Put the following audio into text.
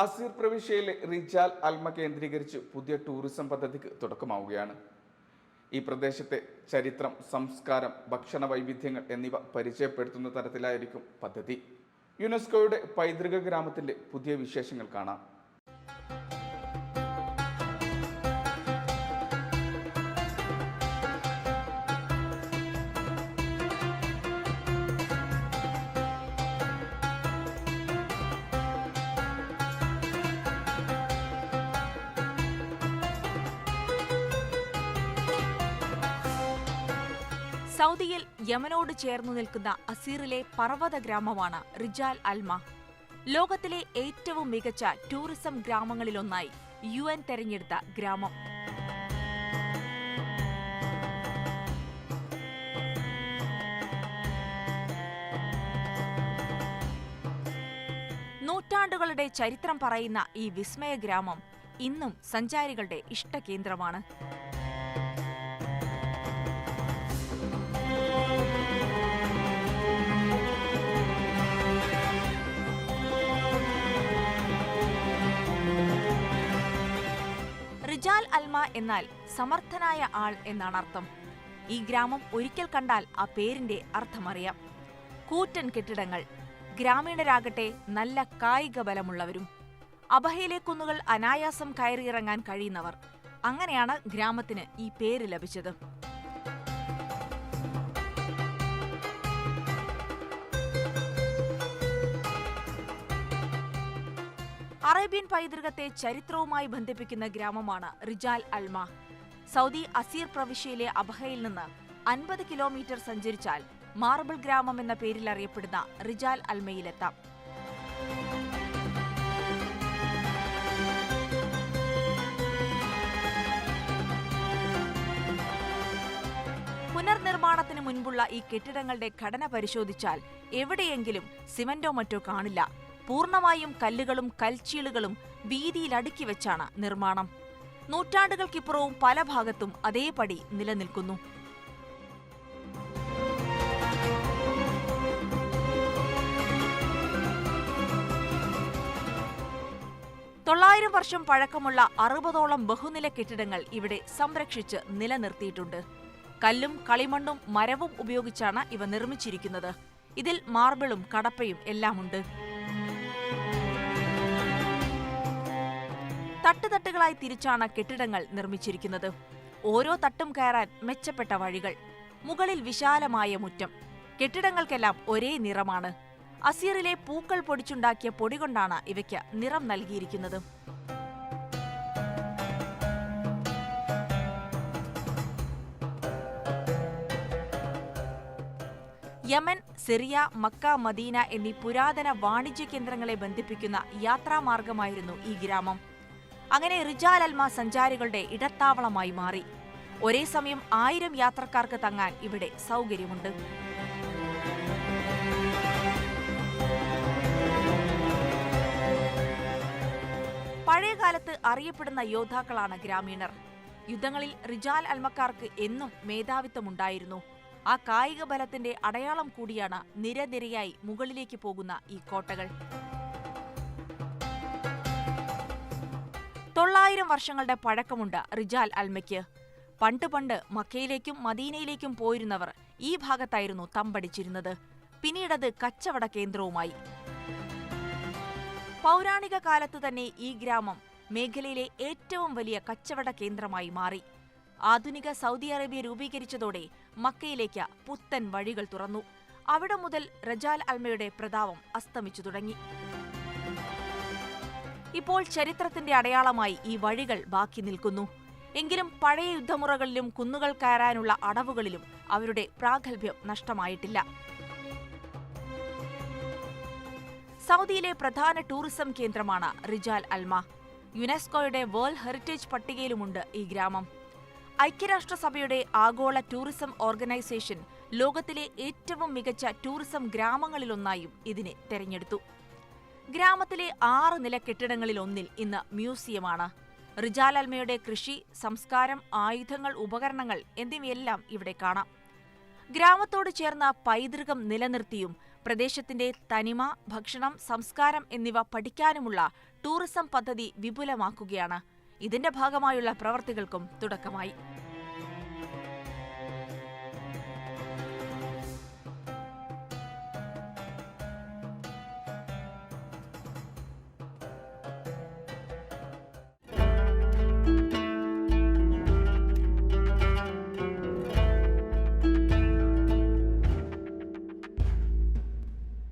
Asir പ്രവിശ്യയിലെ റിജാൽ അൽമ കേന്ദ്രീകരിച്ച് പുതിയ ടൂറിസം പദ്ധതിക്ക് തുടക്കമാവുകയാണ്. ഈ പ്രദേശത്തെ ചരിത്രം, സംസ്കാരം, ഭക്ഷണ വൈവിധ്യങ്ങൾ എന്നിവ പരിചയപ്പെടുത്തുന്ന തരത്തിലായിരിക്കും പദ്ധതി. യുനെസ്കോയുടെ പൈതൃക ഗ്രാമത്തിന്റെ പുതിയ വിശേഷങ്ങൾ കാണാം. സൗദിയിൽ യമനോട് ചേർന്നു നിൽക്കുന്ന അസീറിലെ പർവ്വത ഗ്രാമമാണ് റിജാൽ അൽമ. ലോകത്തിലെ ഏറ്റവും മികച്ച ടൂറിസം ഗ്രാമങ്ങളിലൊന്നായി UN തെരഞ്ഞെടുത്ത ഗ്രാമം. നൂറ്റാണ്ടുകളുടെ ചരിത്രം പറയുന്ന ഈ വിസ്മയ ഗ്രാമം ഇന്നും സഞ്ചാരികളുടെ ഇഷ്ടകേന്ദ്രമാണ്. റിജാൽ അൽമ എന്നാൽ സമർത്ഥനായ ആൾ എന്നാണ് അർത്ഥം. ഈ ഗ്രാമം ഒരിക്കൽ കണ്ടാൽ ആ പേരിന്റെ അർത്ഥമറിയാം. കൂറ്റൻ കെട്ടിടങ്ങൾ, ഗ്രാമീണരാകട്ടെ നല്ല കായിക ബലമുള്ളവരും, അബഹയിലെ കുന്നുകൾ അനായാസം കയറിയിറങ്ങാൻ കഴിയുന്നവർ. അങ്ങനെയാണ് ഗ്രാമത്തിന് ഈ പേര് ലഭിച്ചത്. അറേബ്യൻ പൈതൃകത്തെ ചരിത്രവുമായി ബന്ധിപ്പിക്കുന്ന ഗ്രാമമാണ് റിജാൽ അൽമ. സൗദി അസീർ പ്രവിശ്യയിലെ അബഹയിൽ നിന്ന് 50 കിലോമീറ്റർ സഞ്ചരിച്ചാൽ മാർബിൾ ഗ്രാമം എന്ന പേരിൽ അറിയപ്പെടുന്ന റിജാൽ അൽമയിലെത്താം. പുനർനിർമ്മാണത്തിന് മുൻപുള്ള ഈ കെട്ടിടങ്ങളുടെ ഘടന പരിശോധിച്ചാൽ എവിടെയെങ്കിലും സിമന്റോ മറ്റോ കാണില്ല. പൂർണ്ണമായും കല്ലുകളും കൽച്ചീളുകളും വീതിയിൽ അടുക്കി വെച്ചാണ് നിർമ്മാണം. നൂറ്റാണ്ടുകൾക്കിപ്പുറവും പല ഭാഗത്തും അതേപടി നിലനിൽക്കുന്നു. വർഷം പഴക്കമുള്ള 60ഓളം ബഹുനില കെട്ടിടങ്ങൾ ഇവിടെ സംരക്ഷിച്ച് നിലനിർത്തിയിട്ടുണ്ട്. കല്ലും കളിമണ്ണും മരവും ഉപയോഗിച്ചാണ് ഇവ നിർമ്മിച്ചിരിക്കുന്നത്. ഇതിൽ മാർബിളും കടപ്പയും എല്ലാമുണ്ട്. തട്ടുതട്ടുകളായി തിരിച്ചാണ് കെട്ടിടങ്ങൾ നിർമ്മിച്ചിരിക്കുന്നത്. ഓരോ തട്ടും കയറാൻ മെച്ചപ്പെട്ട വഴികൾ, മുകളിൽ വിശാലമായ മുറ്റം. കെട്ടിടങ്ങൾക്കെല്ലാം ഒരേ നിറമാണ്. അസീറിലെ പൂക്കൾ പൊടിച്ചുണ്ടാക്കിയ പൊടി കൊണ്ടാണ് ഇവയ്ക്ക് നിറം നൽകിയിരിക്കുന്നത്. യമൻ, സിറിയ, മക്ക, മദീന എന്നീ പുരാതന വാണിജ്യ കേന്ദ്രങ്ങളെ ബന്ധിപ്പിക്കുന്ന യാത്രാമാർഗമായിരുന്നു ഈ ഗ്രാമം. അങ്ങനെ റിജാൽ അൽമ സഞ്ചാരികളുടെ ഇടത്താവളമായി മാറി. ഒരേ സമയം 1000 യാത്രക്കാർക്ക് തങ്ങാൻ ഇവിടെ സൗകര്യമുണ്ട്. പഴയകാലത്ത് അറിയപ്പെടുന്ന യോദ്ധാക്കളാണ് ഗ്രാമീണർ. യുദ്ധങ്ങളിൽ റിജാൽ അൽമക്കാർക്ക് എന്നും മേധാവിത്വമുണ്ടായിരുന്നു. ആ കായിക ബലത്തിന്റെ അടയാളം കൂടിയാണ് നിരനിരയായി മുകളിലേക്ക് പോകുന്ന ഈ കോട്ടകൾ. 900 വർഷങ്ങളുടെ പഴക്കമുണ്ട് റിജാൽ അൽമയ്ക്ക്. പണ്ട് മക്കയിലേക്കും മദീനയിലേക്കും പോയിരുന്നവർ ഈ ഭാഗത്തായിരുന്നു തമ്പടിച്ചിരുന്നത്. പിന്നീടത് കച്ചവട കേന്ദ്രവുമായി. പൗരാണിക കാലത്തു തന്നെ ഈ ഗ്രാമം മേഖലയിലെ ഏറ്റവും വലിയ കച്ചവട കേന്ദ്രമായി മാറി. ആധുനിക സൗദി അറേബ്യ രൂപീകരിച്ചതോടെ മക്കയിലേക്ക് പുത്തൻ വഴികൾ തുറന്നു. അവിടെ മുതൽ റിജാൽ അൽമയുടെ പ്രതാപം അസ്തമിച്ചു തുടങ്ങി. ഇപ്പോൾ ചരിത്രത്തിന്റെ അടയാളമായി ഈ വഴികൾ ബാക്കി നിൽക്കുന്നു. എങ്കിലും പഴയ യുദ്ധമുറകളിലും കുന്നുകൾ കയറാനുള്ള അടവുകളിലും അവരുടെ പ്രാഗൽഭ്യം നഷ്ടമായിട്ടില്ല. സൗദിയിലെ പ്രധാന ടൂറിസം കേന്ദ്രമാണ് റിജാൽ അൽമ. യുനെസ്കോയുടെ വേൾഡ് ഹെറിറ്റേജ് പട്ടികയിലുമുണ്ട് ഈ ഗ്രാമം. ഐക്യരാഷ്ട്രസഭയുടെ ആഗോള ടൂറിസം ഓർഗനൈസേഷൻ ലോകത്തിലെ ഏറ്റവും മികച്ച ടൂറിസം ഗ്രാമങ്ങളിലൊന്നായും ഇതിനെ തെരഞ്ഞെടുത്തു. ഗ്രാമത്തിലെ 6 നില കെട്ടിടങ്ങളിലൊന്നിൽ ഇന്ന് മ്യൂസിയമാണ്. റിജാൽ അൽമയുടെ കൃഷി, സംസ്കാരം, ആയുധങ്ങൾ, ഉപകരണങ്ങൾ എന്നിവയെല്ലാം ഇവിടെ കാണാം. ഗ്രാമത്തോട് ചേർന്ന പൈതൃകം നിലനിർത്തിയും പ്രദേശത്തിന്റെ തനിമ, ഭക്ഷണം, സംസ്കാരം എന്നിവ പഠിക്കാനുമുള്ള ടൂറിസം പദ്ധതി വിപുലമാക്കുകയാണ്. ഇതിന്റെ ഭാഗമായുള്ള പ്രവർത്തികൾക്കും തുടക്കമായി.